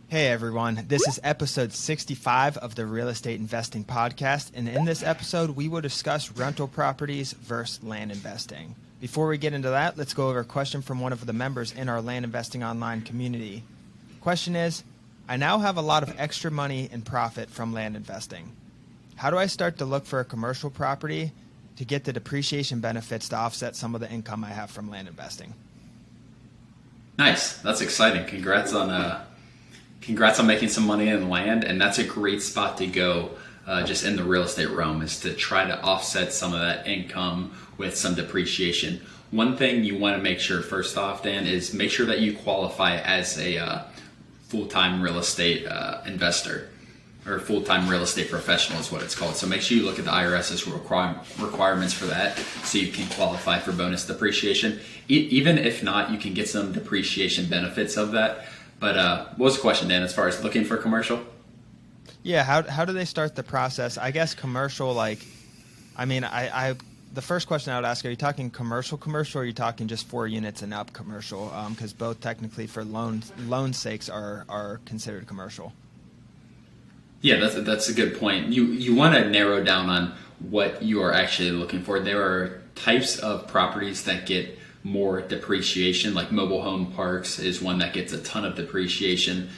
Hey everyone, this is episode 65 of the Real Estate Investing Podcast, and in this episode we will discuss rental properties versus land investing. Before we get into that, let's go over a question from one of the members in our Land Investing Online community. Question is, I now have a lot of extra money and profit from land investing. How do I start to look for a commercial property to get the depreciation benefits to offset some of the income I have from land investing? Nice, that's exciting. Congrats on making some money in land, and that's a great spot to go just in the real estate realm, is to try to offset some of that income with some depreciation. One thing you want to make sure first off, Dan, is make sure that you qualify as a full-time real estate investor, or full-time real estate professional is what it's called. So make sure you look at the IRS's requirements for that so you can qualify for bonus depreciation. Even if not, you can get some depreciation benefits of that. But what was the question, Dan, as far as looking for commercial? Yeah, how do they start the process? I guess commercial, the first question I would ask, are you talking commercial, or are you talking just 4 units and up commercial? Because both technically for loan sakes are considered commercial. Yeah, that's a good point. You want to narrow down on what you are actually looking for. There are types of properties that get more depreciation, like mobile home parks is one that gets a ton of depreciation.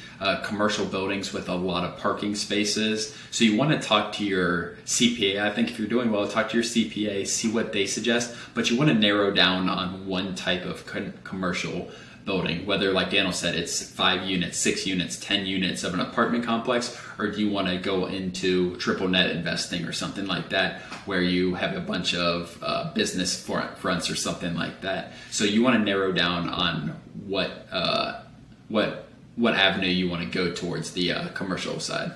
Commercial buildings with a lot of parking spaces. So you want to talk to your CPA. I think if you're doing well, talk to your CPA, see what they suggest. But you want to narrow down on one type of commercial building, whether, like Daniel said, it's 5 units, 6 units, 10 units of an apartment complex, or do you want to go into triple net investing or something like that, where you have a bunch of business fronts or something like that. So you want to narrow down on what avenue you want to go towards the commercial side.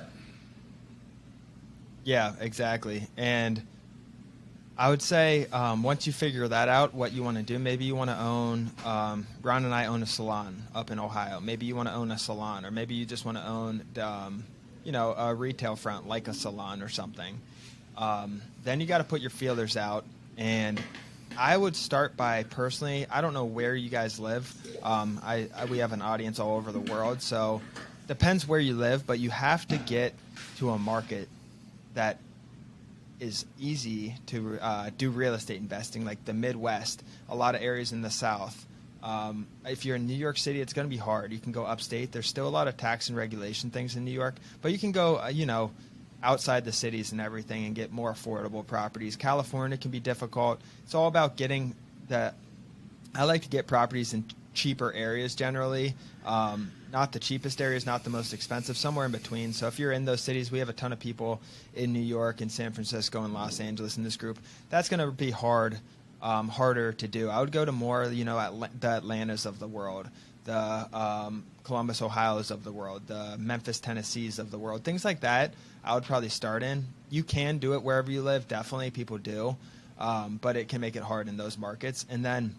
Yeah, exactly. And I would say once you figure that out, what you want to do, maybe you want to own, Ron and I own a salon up in Ohio. Maybe you want to own a salon, or maybe you just want to own, a retail front like a salon or something. Then you got to put your feelers out. And I would start by personally, I don't know where you guys live. We have an audience all over the world, so depends where you live, but you have to get to a market that is easy to do real estate investing, like the Midwest, a lot of areas in the South. If you're in New York City, it's going to be hard. You can go upstate. There's still a lot of tax and regulation things in New York, but you can go, outside the cities and everything and get more affordable properties. California can be difficult. It's all about getting I like to get properties in cheaper areas generally. Not the cheapest areas, not the most expensive, somewhere in between. So if you're in those cities, we have a ton of people in New York and San Francisco and Los Angeles in this group. That's going to be harder to do. I would go to more, the Atlantas of the world, the Columbus, Ohio's of the world, the Memphis, Tennessee's of the world, things like that. I would probably start in. You can do it wherever you live. Definitely, people do, but it can make it hard in those markets. And then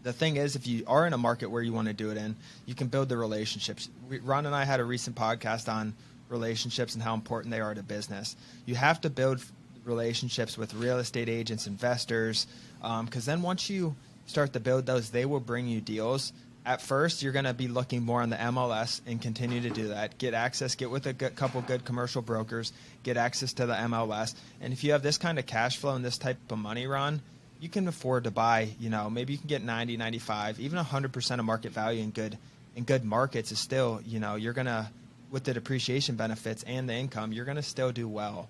the thing is, if you are in a market where you want to do it in, you can build the relationships. Ron and I had a recent podcast on relationships and how important they are to business. You have to build relationships with real estate agents, investors, because then once you start to build those, they will bring you deals. At first, you're going to be looking more on the MLS and continue to do that. Get access, get with a couple good commercial brokers, get access to the MLS. And if you have this kind of cash flow and this type of money, Ron, you can afford to buy, maybe you can get 90, 95, even 100% of market value in good markets is still, you're going to, with the depreciation benefits and the income, you're going to still do well.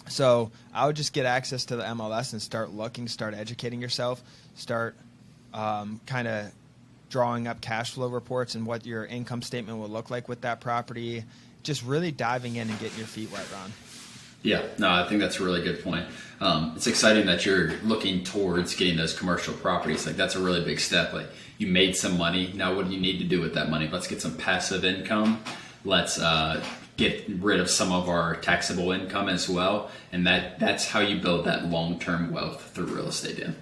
So I would just get access to the MLS and start looking, start educating yourself, start kind of drawing up cash flow reports and what your income statement will look like with that property, just really diving in and getting your feet wet, Ron. Yeah, no, I think that's a really good point. It's exciting that you're looking towards getting those commercial properties. Like, that's a really big step. Like, you made some money. Now what do you need to do with that money? Let's get some passive income. Let's get rid of some of our taxable income as well. And that's how you build that long-term wealth through real estate, Dan.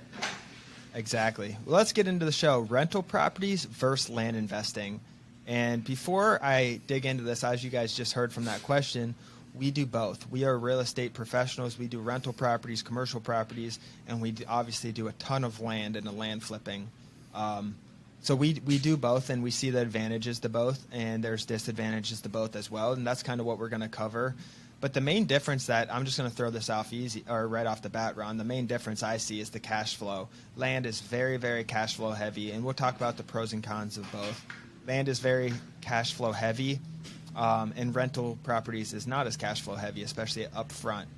Exactly. Well, let's get into the show. Rental properties versus land investing. And before I dig into this, as you guys just heard from that question, we do both. We are real estate professionals. We do rental properties, commercial properties, and we obviously do a ton of land and land flipping. So we do both, and we see the advantages to both, and there's disadvantages to both as well, and that's kind of what we're going to cover. But the main difference that I'm just going to throw this off easy or right off the bat, Ron. The main difference I see is the cash flow. Land is very, very cash flow heavy, and we'll talk about the pros and cons of both. Land is very cash flow heavy, and rental properties is not as cash flow heavy, especially up front.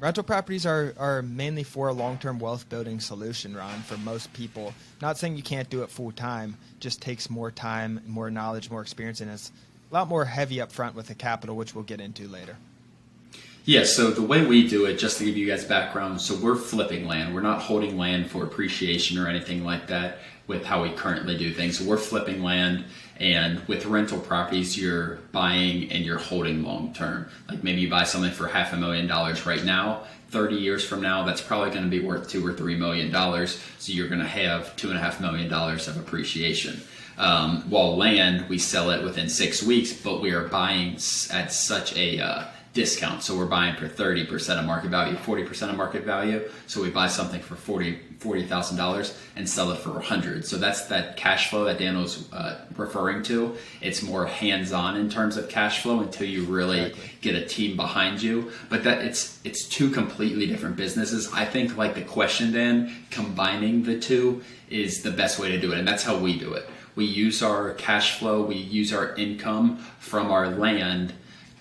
Rental properties are mainly for a long-term wealth building solution, Ron, for most people. Not saying you can't do it full time, just takes more time, more knowledge, more experience, and it's a lot more heavy up front with the capital, which we'll get into later. Yeah, so the way we do it, just to give you guys background, so we're flipping land. We're not holding land for appreciation or anything like that with how we currently do things. So we're flipping land, and with rental properties, you're buying and you're holding long term. Like maybe you buy something for $500,000 right now. 30 years from now, that's probably going to be worth $2 or $3 million. So you're going to have $2.5 million of appreciation. While land, we sell it within 6 weeks, but we are buying at such a discount. So we're buying for 30% of market value, 40% of market value. So we buy something for $40,000 and sell it for $100,000. So that's that cash flow that Dan was referring to. It's more hands-on in terms of cash flow until you really get a team behind you. But that it's two completely different businesses. I think, like the question, Dan, combining the two is the best way to do it, and that's how we do it. We use our cash flow, we use our income from our land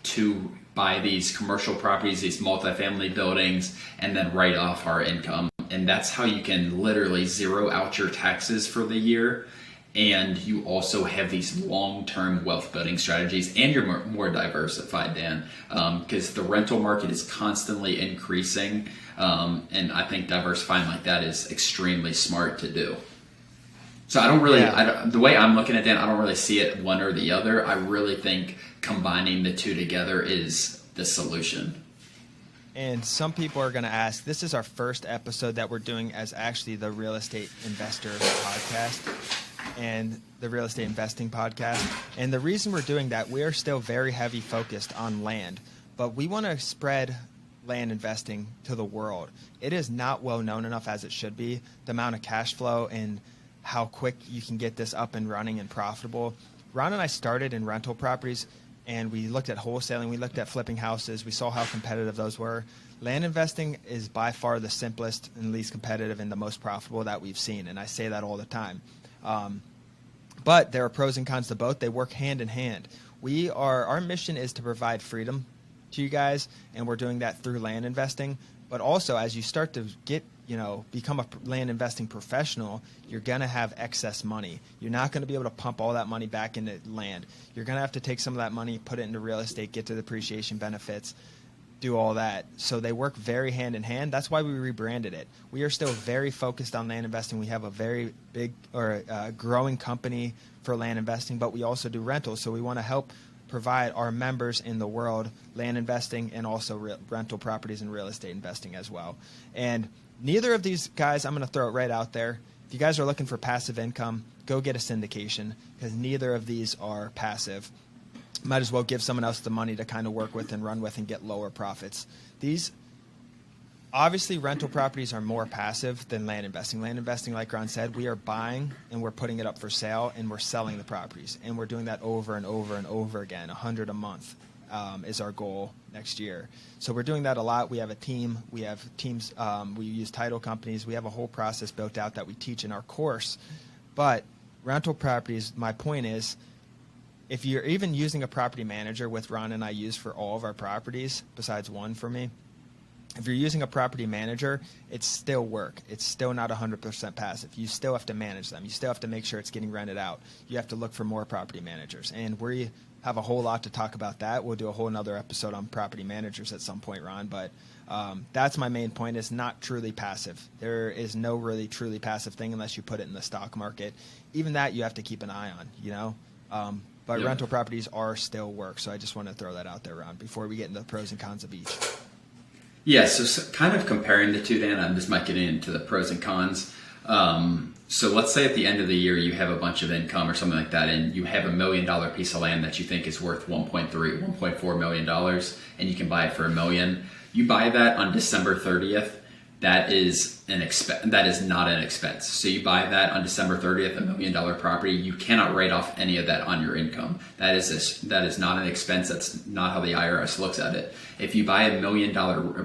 to buy these commercial properties, these multifamily buildings, and then write off our income. And that's how you can literally zero out your taxes for the year. And you also have these long-term wealth building strategies, and you're more diversified, Dan, because the rental market is constantly increasing. And I think diversifying like that is extremely smart to do. So I don't really, the way I'm looking at it, I don't really see it one or the other. I really think combining the two together is the solution. And some people are going to ask, this is our first episode that we're doing as actually the Real Estate Investor Podcast and the Real Estate Investing Podcast. And the reason we're doing that, we are still very heavy focused on land, but we want to spread land investing to the world. It is not well known enough as it should be, the amount of cash flow and how quick you can get this up and running and profitable. Ron and I started in rental properties, and we looked at wholesaling, we looked at flipping houses, we saw how competitive those were. Land investing is by far the simplest and least competitive and the most profitable that we've seen, and I say that all the time. But there are pros and cons to both. They work hand in hand. Our mission is to provide freedom to you guys, and we're doing that through land investing. But also, as you start to become a land investing professional, you're going to have excess money. You're not going to be able to pump all that money back into land. You're going to have to take some of that money, put it into real estate, get to the appreciation benefits, do all that. So they work very hand in hand. That's why we rebranded it. We are still very focused on land investing. We have a very big growing company for land investing, but we also do rentals. So we want to help provide our members in the world land investing and also rental properties and real estate investing as well. And neither of these guys, I'm going to throw it right out there. If you guys are looking for passive income, go get a syndication, because neither of these are passive. Might as well give someone else the money to kind of work with and run with and get lower profits. Obviously, rental properties are more passive than land investing. Land investing, like Ron said, we are buying and we're putting it up for sale and we're selling the properties. And we're doing that over and over and over again. 100 a month is our goal next year. So we're doing that a lot. We have a team. We have teams. We use title companies. We have a whole process built out that we teach in our course. But rental properties, my point is, if you're even using a property manager, with Ron and I use for all of our properties, besides one for me, if you're using a property manager, it's still work. It's still not 100% passive. You still have to manage them. You still have to make sure it's getting rented out. You have to look for more property managers. And we have a whole lot to talk about that. We'll do a whole nother episode on property managers at some point, Ron. But that's my main point. It's not truly passive. There is no really truly passive thing unless you put it in the stock market. Even that you have to keep an eye on, But yeah. Rental properties are still work. So I just want to throw that out there, Ron, before we get into the pros and cons of each. Yeah, so kind of comparing the two, Dan, I just might get into the pros and cons. So let's say at the end of the year you have a bunch of income or something like that, and you have $1 million piece of land that you think is worth $1.4 million, and you can buy it for $1 million. You buy that on December 30th. that is that is not an expense. So you buy that on December 30th, $1 million property, you cannot write off any of that on your income. That is not an expense. That's not how the IRS looks at it. If you buy $1 million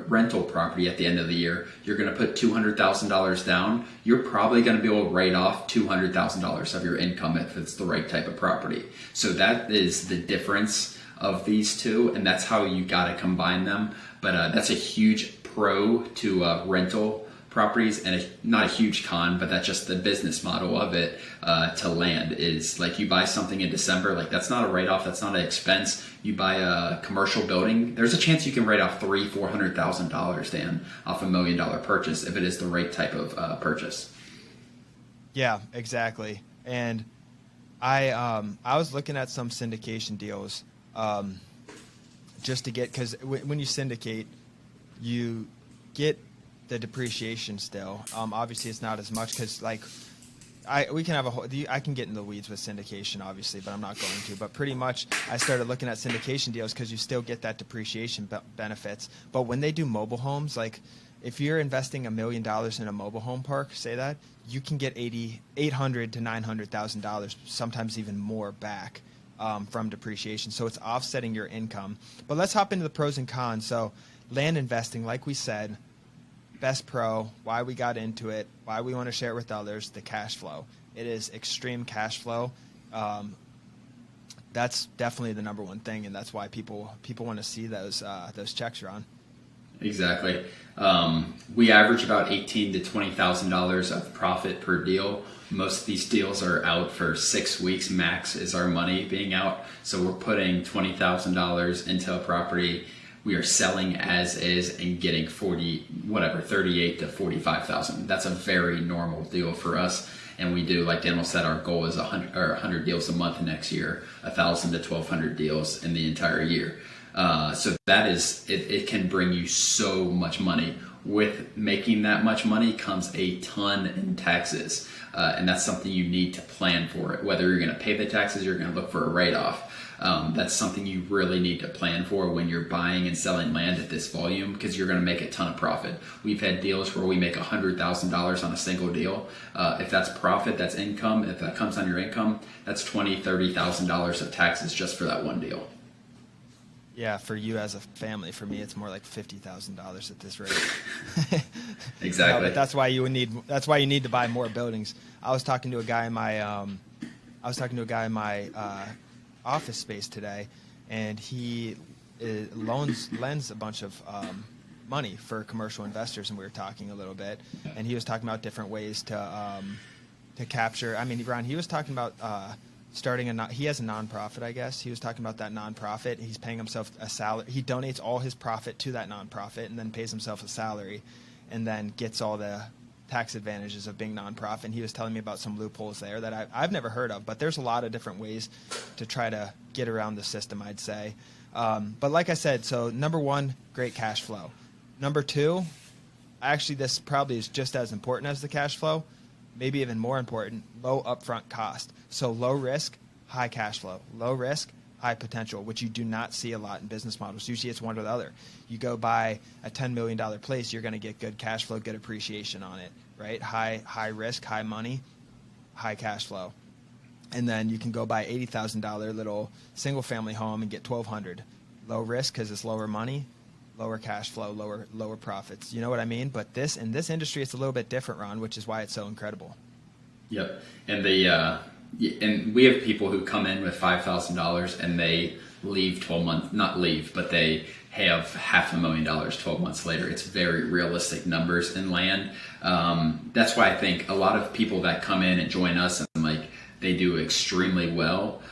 rental property at the end of the year, you're going to put $200,000 down. You're probably going to be able to write off $200,000 of your income if it's the right type of property. So that is the difference of these two, and that's how you got to combine them. But that's a huge pro to rental properties, and not a huge con, but that's just the business model of it. To land is like, you buy something in December, like that's not a write-off, that's not an expense. You buy a commercial building, there's a chance you can write off $400,000, Dan, off $1 million purchase if it is the right type of purchase. Yeah, exactly. And I was looking at some syndication deals just to get, because when you syndicate, you get the depreciation still. Obviously, it's not as much because we can have I can get in the weeds with syndication, obviously, but I'm not going to. But pretty much, I started looking at syndication deals because you still get that depreciation benefits. But when they do mobile homes, like if you're investing $1 million in a mobile home park, say that, you can get $800,000 to $900,000, sometimes even more back from depreciation. So it's offsetting your income. But let's hop into the pros and cons. So land investing, like we said, best pro, why we got into it, why we want to share it with others, the cash flow. It is extreme cash flow. That's definitely the number one thing, and that's why people want to see those checks, Ron. Exactly. We average about $18,000 to $20,000 of profit per deal. Most of these deals are out for 6 weeks max is our money being out. So we're putting $20,000 into a property. We are selling as is and getting 38 to 45,000. That's a very normal deal for us. And we do, like Daniel said, our goal is 100 deals a month next year, 1,000 to 1,200 deals in the entire year. So that is, it can bring you so much money. With making that much money comes a ton in taxes. And that's something you need to plan for. Whether you're going to pay the taxes, you're going to look for a write-off. That's something you really need to plan for when you're buying and selling land at this volume, because you're going to make a ton of profit. We've had deals where we make $100,000 on a single deal. If that's profit, that's income. If that comes on your income, that's $20,000, $30,000 of taxes just for that one deal. Yeah, for you as a family. For me, it's more like $50,000 at this rate. Exactly. But that's why you need to buy more buildings. I was talking to a guy in my office space today, and he lends a bunch of money for commercial investors, and we were talking a little bit, and he was talking about different ways to capture. I mean, Ron, he was talking about he has a nonprofit, I guess. He was talking about that nonprofit. He's paying himself a salary. He donates all his profit to that nonprofit and then pays himself a salary, and then gets all the tax advantages of being nonprofit. And he was telling me about some loopholes there that I've never heard of, but there's a lot of different ways to try to get around the system, I'd say. But like I said, so number one, great cash flow. Number two, actually this probably is just as important as the cash flow, maybe even more important, low upfront cost. So low risk, high cash flow. Low risk, high potential, which you do not see a lot in business models. Usually it's one or the other. You go buy a $10 million place, you're going to get good cash flow, good appreciation on it, right? High risk, high money, high cash flow. And then you can go buy $80,000 little single family home and get $1,200. Low risk because it's lower money, lower cash flow, lower profits. You know what I mean? But in this industry, it's a little bit different, Ron, which is why it's so incredible. Yep. And and we have people who come in with $5,000 and they leave 12 months, not leave, but they have $500,000 12 months later. It's very realistic numbers in land. That's why I think a lot of people that come in and join us and they do extremely well.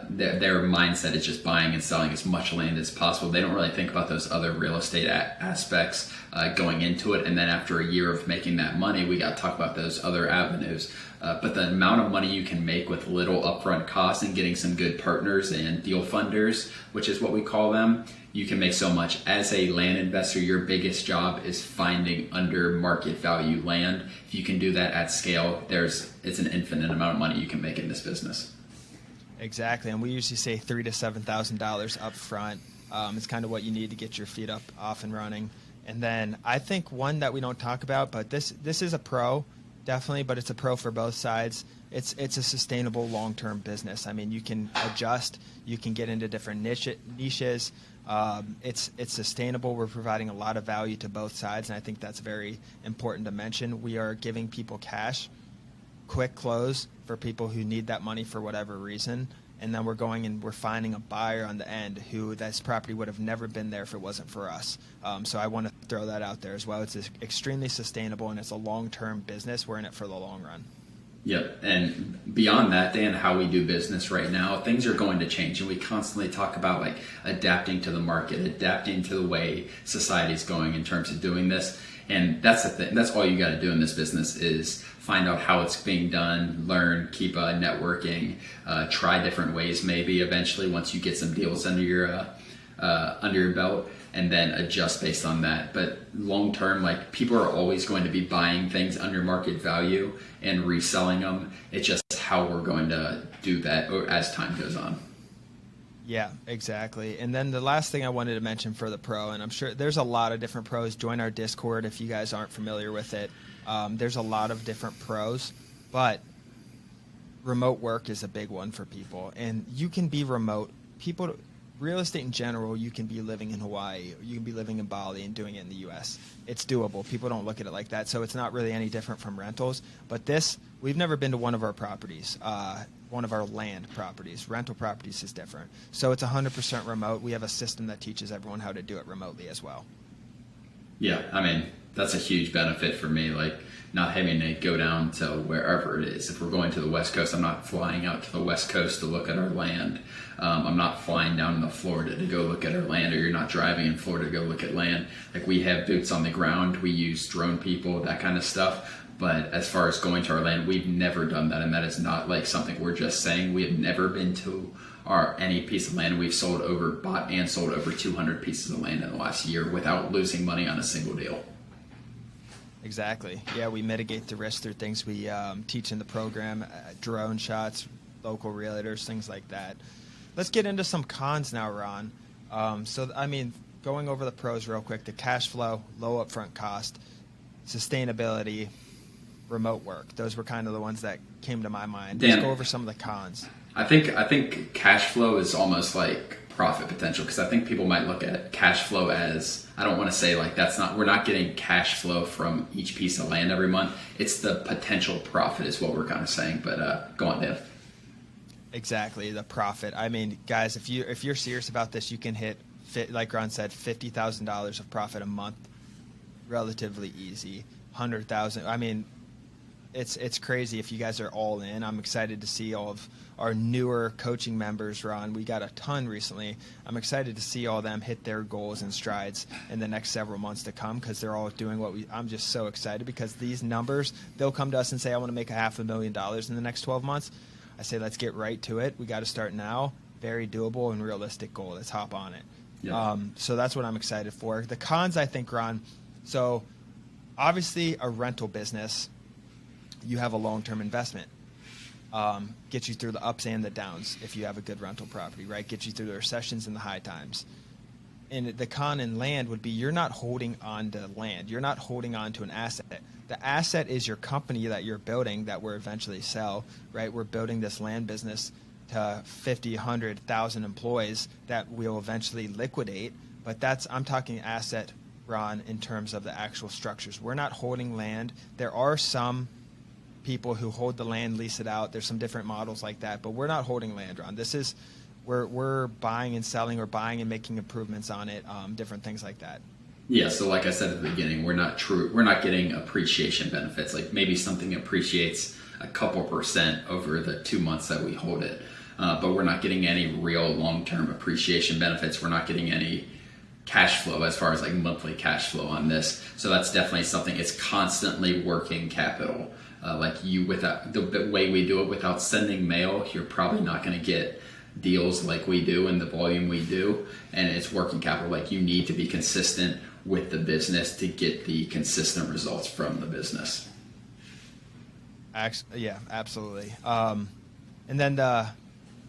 Their mindset is just buying and selling as much land as possible. They don't really think about those other real estate aspects going into it. And then after a year of making that money, we got to talk about those other avenues. But the amount of money you can make with little upfront costs and getting some good partners and deal funders, which is what we call them, you can make so much. As a land investor, your biggest job is finding under market value land. If you can do that at scale, it's an infinite amount of money you can make in this business. Exactly, and we usually say $3,000 to $7,000 up front. It's kind of what you need to get your feet up, off and running. And then I think one that we don't talk about, but this is a pro, definitely, but it's a pro for both sides. It's a sustainable long-term business. I mean, you can adjust, you can get into different niches. It's sustainable. We're providing a lot of value to both sides, and I think that's very important to mention. We are giving people cash, quick close for people who need that money for whatever reason. And then we're going and we're finding a buyer on the end who this property would have never been there if it wasn't for us. So I want to throw that out there as well. It's extremely sustainable, and it's a long-term business. We're in it for the long run. Yep. And beyond that, Dan, how we do business right now, things are going to change. And we constantly talk about like adapting to the market, adapting to the way society is going in terms of doing this. And that's the thing. That's all you got to do in this business is find out how it's being done, learn, keep networking, try different ways maybe eventually once you get some deals under your belt, and then adjust based on that. But long term, like people are always going to be buying things under market value and reselling them. It's just how we're going to do that as time goes on. Yeah, exactly. And then the last thing I wanted to mention for the pro, and I'm sure there's a lot of different pros. Join our Discord if you guys aren't familiar with it. There's a lot of different pros, but remote work is a big one for people. And you can be remote. Real estate in general, you can be living in Hawaii, you can be living in Bali and doing it in the U.S. It's doable. People don't look at it like that, so it's not really any different from rentals. But we've never been to one of our properties, one of our land properties. Rental properties is different. So it's 100% remote. We have a system that teaches everyone how to do it remotely as well. Yeah, I mean, that's a huge benefit for me, like not having to go down to wherever it is. If we're going to the West Coast, I'm not flying out to the West Coast to look at our land. I'm not flying down to Florida to go look at our land, or you're not driving in Florida to go look at land. Like we have boots on the ground. We use drone people, that kind of stuff. But as far as going to our land, we've never done that. And that is not like something we're just saying. We have never been to any piece of land. We've bought and sold over 200 pieces of land in the last year without losing money on a single deal. Exactly. Yeah, we mitigate the risk through things we teach in the program, drone shots, local realtors, things like that. Let's get into some cons now, Ron. Going over the pros real quick, the cash flow, low upfront cost, sustainability, remote work. Those were kind of the ones that came to my mind. Dan, let's go over some of the cons. I think cash flow is almost like profit potential, because I think people might look at cash flow as, I don't want to say like we're not getting cash flow from each piece of land every month. It's the potential profit is what we're kind of saying. But go on, Dan. Exactly, the profit. I mean, guys, if you're serious about this, you can hit, like Ron said, $50,000 of profit a month, relatively easy. 100,000. I mean, it's crazy if you guys are all in. I'm excited to see all of our newer coaching members, Ron. We got a ton recently. I'm excited to see all of them hit their goals and strides in the next several months to come, because they're all doing I'm just so excited, because these numbers, they'll come to us and say, I want to make $500,000 in the next 12 months. I say, let's get right to it. We got to start now. Very doable and realistic goal. Let's hop on it. Yeah. So that's what I'm excited for. The cons, I think, Ron, so obviously a rental business, you have a long-term investment. Get you through the ups and the downs if you have a good rental property, right? Get you through the recessions and the high times. And the con in land would be you're not holding on to land. You're not holding on to an asset. The asset is your company that you're building that we're eventually sell, right? We're building this land business to 50, 100, 1,000 employees that we'll eventually liquidate. But I'm talking asset, Ron, in terms of the actual structures. We're not holding land. There are some people who hold the land, lease it out. There's some different models like that, but we're not holding land, Ron. This is we're buying and selling, or buying and making improvements on it, different things like that. Yeah, so like I said at the beginning, we're not getting appreciation benefits. Like maybe something appreciates a couple % over the 2 months that we hold it, but we're not getting any real long-term appreciation benefits. We're not getting any cash flow as far as like monthly cash flow on this. So that's definitely something. It's constantly working capital. Without the way we do it, without sending mail, you're probably not going to get deals like we do and the volume we do. And it's working capital. Like you need to be consistent with the business to get the consistent results from the business. Yeah, absolutely. And then the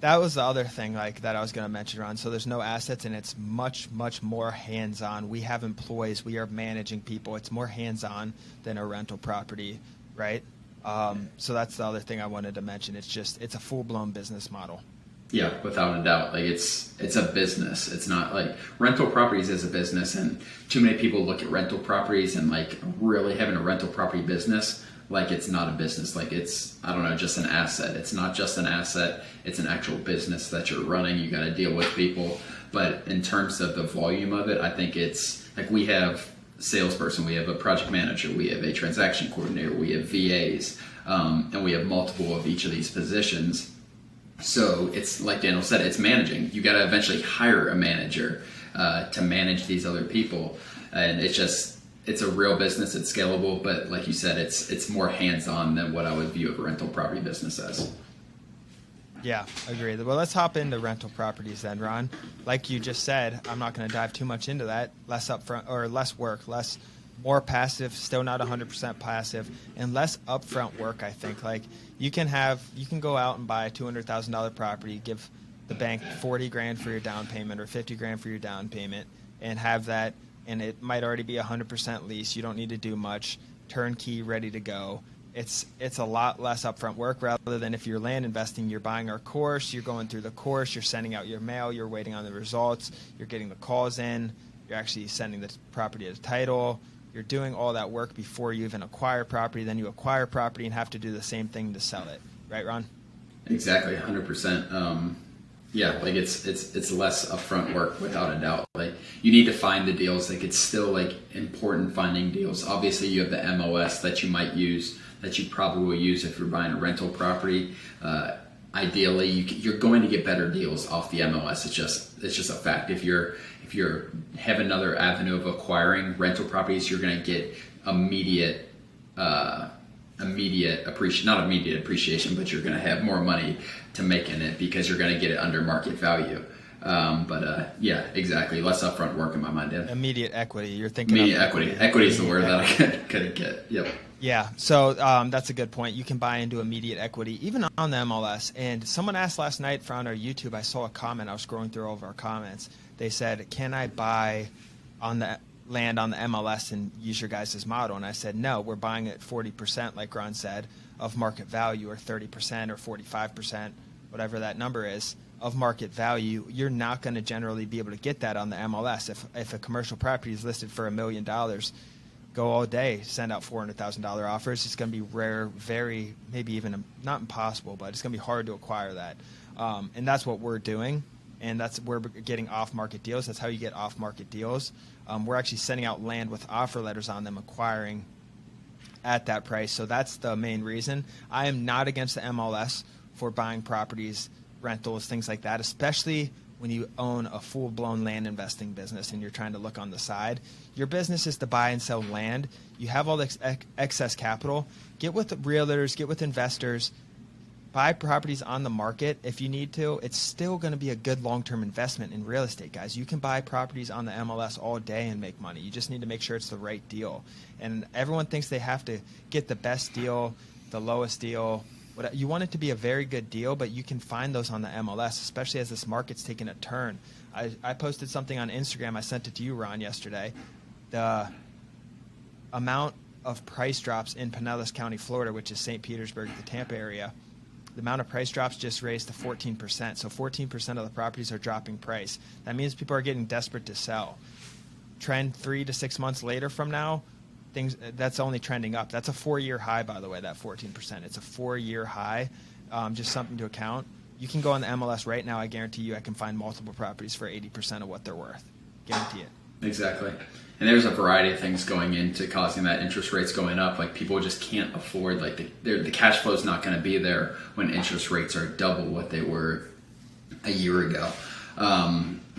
That was the other thing like that I was going to mention, Ron. So there's no assets, and it's much, much more hands-on. We have employees. We are managing people. It's more hands-on than a rental property, right? So that's the other thing I wanted to mention. It's a full-blown business model. Yeah, without a doubt. Like it's a business. It's not like rental properties is a business, and too many people look at rental properties and like really having a rental property business like it's not a business. Like it's, I don't know, just an asset. It's not just an asset. It's an actual business that you're running. You got to deal with people. But in terms of the volume of it, I think it's like we have a salesperson, we have a project manager, we have a transaction coordinator, we have VAs, and we have multiple of each of these positions. So it's like Daniel said, it's managing. You got to eventually hire a manager to manage these other people, and it's a real business. It's scalable, but like you said, it's more hands-on than what I would view a rental property business as. Yeah, agreed. Well, let's hop into rental properties then, Ron. Like you just said, I'm not going to dive too much into that. Less upfront or less work, more passive, still not 100% passive, and less upfront work. I think like you can go out and buy a $200,000 property, give the bank $40,000 for your down payment or $50,000 for your down payment, and have that. And it might already be 100% lease. You don't need to do much. Turnkey, ready to go. It's a lot less upfront work rather than if you're land investing, you're buying our course, you're going through the course, you're sending out your mail, you're waiting on the results, you're getting the calls in, you're actually sending the property to title. You're doing all that work before you even acquire property. Then you acquire property and have to do the same thing to sell it. Right, Ron? Exactly, 100%. Yeah, like it's less upfront work without a doubt. Like you need to find the deals. Like it's still like important finding deals. Obviously, you have the MLS that you might use, that you probably will use if you're buying a rental property. Ideally, you're going to get better deals off the MLS. It's just a fact. If you have another avenue of acquiring rental properties, you're going to get immediate appreciation, not immediate appreciation, but you're going to have more money to make in it because you're going to get it under market value. Yeah, exactly. Less upfront work in my mind, Dan. Immediate equity. You're thinking immediate equity. Equity is the word that I couldn't get. Yep. Yeah, so that's a good point. You can buy into immediate equity, even on the MLS. And someone asked last night on our YouTube, I saw a comment, I was scrolling through all of our comments. They said, can I buy on the land on the MLS and use your guys' model? And I said, no, we're buying at 40%, like Ron said, of market value, or 30% or 45%, whatever that number is, of market value. You're not going to generally be able to get that on the MLS. If a commercial property is listed for $1 million, go all day, send out $400,000 offers. It's going to be rare, very, maybe even not impossible, but it's going to be hard to acquire that. And that's what we're doing. And we're getting off-market deals. That's how you get off-market deals. We're actually sending out land with offer letters on them, acquiring at that price. So that's the main reason. I am not against the MLS for buying properties, rentals, things like that, especially when you own a full-blown land investing business and you're trying to look on the side. Your business is to buy and sell land. You have all this excess capital. Get with realtors, get with investors, buy properties on the market if you need to. It's still going to be a good long-term investment in real estate, guys. You can buy properties on the MLS all day and make money. You just need to make sure it's the right deal. And everyone thinks they have to get the best deal, the lowest deal. You want it to be a very good deal, but you can find those on the MLS, especially as this market's taking a turn. I posted something on Instagram. I sent it to you, Ron, yesterday. The amount of price drops in Pinellas County, Florida, which is St. Petersburg, the Tampa area, the amount of price drops just raised to 14%. So 14% of the properties are dropping price. That means people are getting desperate to sell. Trend 3 to 6 months later from now, that's only trending up. That's a 4-year high, by the way, that 14%. It's a 4-year high, just something to account. You can go on the MLS right now. I guarantee you I can find multiple properties for 80% of what they're worth. Guarantee it. Exactly. And there's a variety of things going into causing that. Interest rates going up. Like people just can't afford, like the cash flow is not going to be there when interest rates are double what they were a year ago.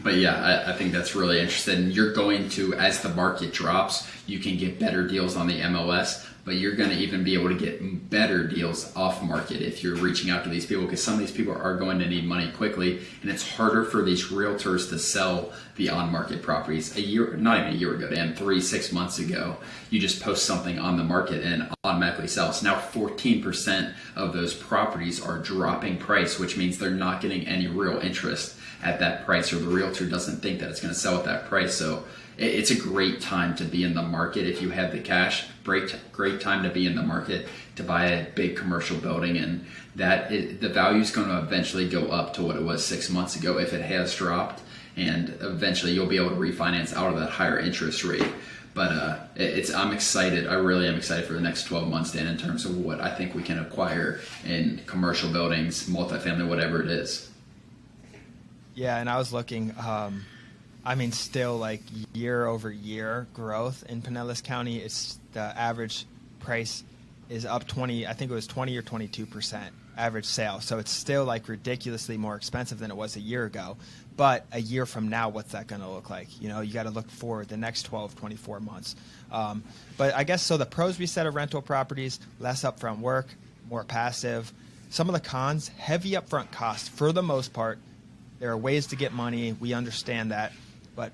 But yeah, I think that's really interesting. You're going to, as the market drops, you can get better deals on the MLS, but you're going to even be able to get better deals off market if you're reaching out to these people, because some of these people are going to need money quickly, and it's harder for these realtors to sell the on-market properties. Not even a year ago, Dan, 3-6 months ago, you just post something on the market, and automatically sell. So now 14% of those properties are dropping price, which means they're not getting any real interest at that price, or the realtor doesn't think that it's going to sell at that price. So it's a great time to be in the market if you have the cash. Great time to be in the market to buy a big commercial building, and the value is going to eventually go up to what it was 6 months ago if it has dropped, and eventually you'll be able to refinance out of that higher interest rate. But I'm excited. I really am excited for the next 12 months, Dan, in terms of what I think we can acquire in commercial buildings, multifamily, whatever it is. Yeah, and I was looking, still like year over year growth in Pinellas County. It's the average price is up 20, I think it was 20 or 22% average sale. So it's still like ridiculously more expensive than it was a year ago. But a year from now, what's that going to look like? You got to look forward the next 12, 24 months. But I guess so the pros we said of rental properties, less upfront work, more passive. Some of the cons, heavy upfront costs for the most part. There are ways to get money. We understand that. But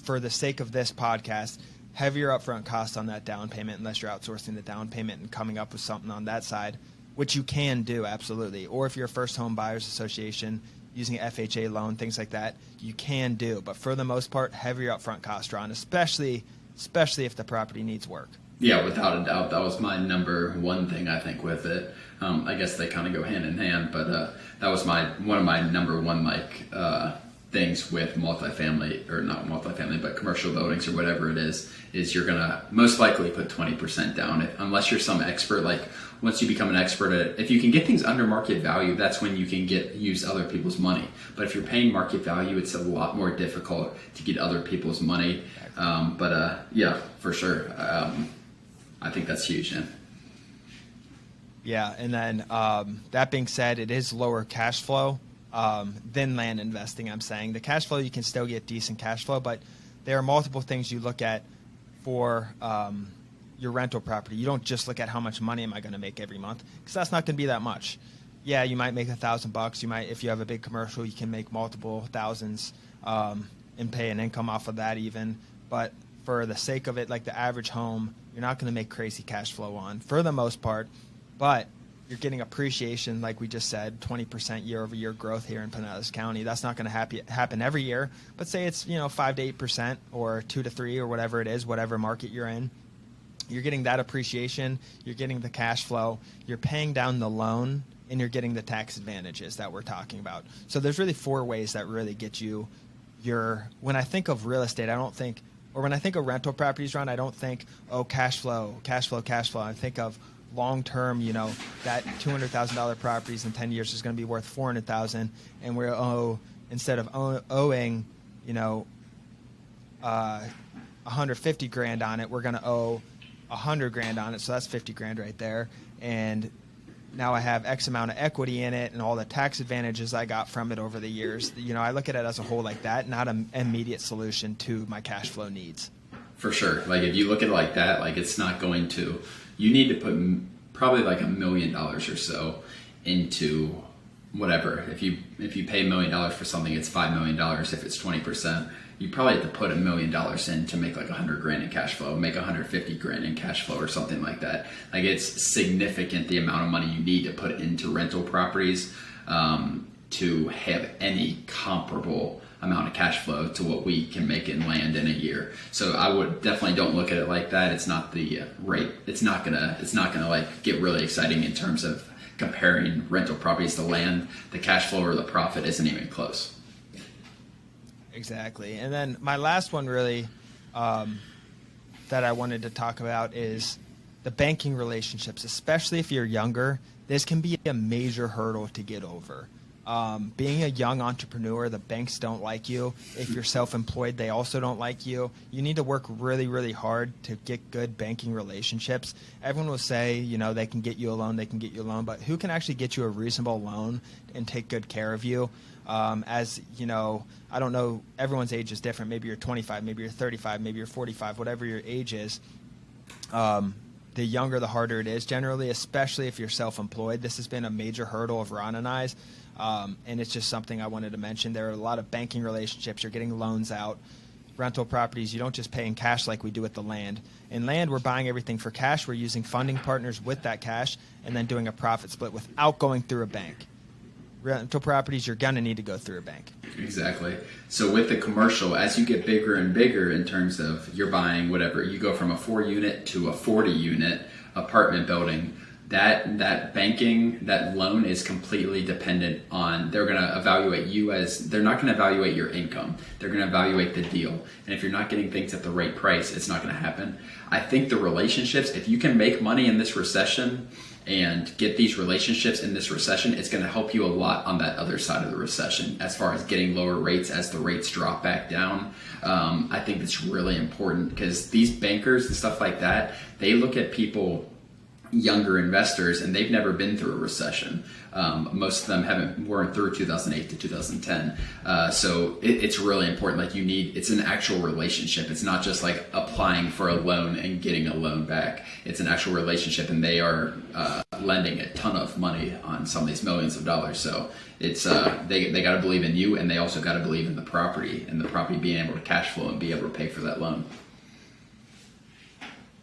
for the sake of this podcast, heavier upfront costs on that down payment unless you're outsourcing the down payment and coming up with something on that side, which you can do, absolutely. Or if you're a first home buyers association, using an FHA loan, things like that, you can do. But for the most part, heavier upfront costs, Ron, especially if the property needs work. Yeah, without a doubt. That was my number one thing, I think, with it. I guess they kind of go hand in hand, but that was one of my number one things with multifamily, or not multifamily, but commercial buildings or whatever it is you're going to most likely put 20% down unless you're some expert. Like once you become an expert at it, if you can get things under market value, that's when you can use other people's money. But if you're paying market value, it's a lot more difficult to get other people's money. Yeah, for sure. I think that's huge, man. Yeah, and then that being said, it is lower cash flow than land investing, I'm saying. The cash flow, you can still get decent cash flow, but there are multiple things you look at for your rental property. You don't just look at how much money am I going to make every month, because that's not going to be that much. Yeah, you might make $1,000. You might, if you have a big commercial, you can make multiple thousands and pay an income off of that even. But for the sake of it, like the average home, you're not going to make crazy cash flow on for the most part. But you're getting appreciation, like we just said, 20% year-over-year growth here in Pinellas County. That's not going to happen every year, but say it's 5 to 8% or 2 to 3 or whatever it is, whatever market you're in. You're getting that appreciation. You're getting the cash flow. You're paying down the loan, and you're getting the tax advantages that we're talking about. So there's really 4 ways that really get you when I think of real estate, when I think of rental properties, Ron, I don't think, cash flow. I think of long-term, that $200,000 properties in 10 years is going to be worth $400,000, and we're instead of owing, $150,000 on it, we're going to owe $100,000 on it. So that's $50,000 right there. And now I have X amount of equity in it and all the tax advantages I got from it over the years. I look at it as a whole like that, not an immediate solution to my cash flow needs. For sure. Like if you look at it like that, like it's not going to, you need to put probably like $1 million or so into whatever. If you pay $1 million for something, it's $5 million. If it's 20%, you probably have to put $1 million in to make like $100,000 in cash flow, make $150,000 in cash flow or something like that. Like it's significant the amount of money you need to put into rental properties to have any comparable amount of cash flow to what we can make in land in a year. So I would definitely don't look at it like that. It's not the rate. It's not gonna like get really exciting in terms of comparing rental properties to land. The cash flow or the profit isn't even close. Exactly. And then my last one really that I wanted to talk about is the banking relationships, especially if you're younger. This can be a major hurdle to get over. Being a young entrepreneur, the banks don't like you. If you're self-employed, they also don't like you. You need to work really, really hard to get good banking relationships. Everyone will say, they can get you a loan, but who can actually get you a reasonable loan and take good care of you? I don't know, everyone's age is different. Maybe you're 25, maybe you're 35, maybe you're 45, whatever your age is. The younger, the harder it is generally, especially if you're self-employed. This has been a major hurdle of Ron and I's, and it's just something I wanted to mention. There are a lot of banking relationships. You're getting loans out. rental properties, you don't just pay in cash like we do with the land. In land, we're buying everything for cash. We're using funding partners with that cash and then doing a profit split without going through a bank. Rental properties, you're going to need to go through a bank. Exactly. So with the commercial, as you get bigger and bigger in terms of you're buying whatever, you go from a 4-unit to a 40-unit apartment building, that banking, that loan is completely dependent on, they're going to evaluate you as, they're not going to evaluate your income. They're going to evaluate the deal. And if you're not getting things at the right price, it's not going to happen. I think the relationships, if you can make money in this recession and get these relationships in this recession, it's going to help you a lot on that other side of the recession as far as getting lower rates as the rates drop back down. I think it's really important because these bankers and stuff like that, they look at people, younger investors, and they've never been through a recession. Most of them weren't through 2008 to 2010. So it's really important. Like it's an actual relationship. It's not just like applying for a loan and getting a loan back. It's an actual relationship, and they are lending a ton of money on some of these millions of dollars. So it's they got to believe in you, and they also got to believe in the property and the property being able to cash flow and be able to pay for that loan.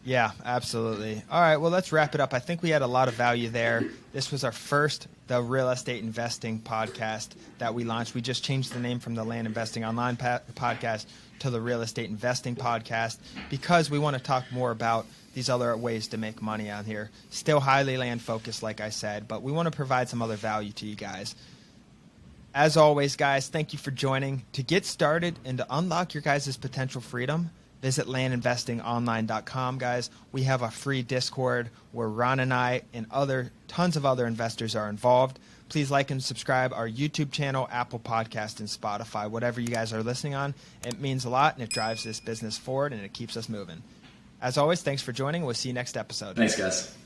Yeah, absolutely. All right, well, let's wrap it up. I think we had a lot of value there. This was our first, the real estate investing podcast that we launched. We just changed the name from the Land Investing Online podcast to the Real Estate Investing Podcast because we want to talk more about these other ways to make money out here. Still highly land focused, like I said, but we want to provide some other value to you guys. As always, guys, thank you for joining. To get started and to unlock your guys' potential freedom, visit landinvestingonline.com, guys. We have a free Discord where Ron and I and tons of other investors are involved. Please like and subscribe our YouTube channel, Apple Podcast, and Spotify. Whatever you guys are listening on, it means a lot, and it drives this business forward, and it keeps us moving. As always, thanks for joining. We'll see you next episode. Thanks, guys.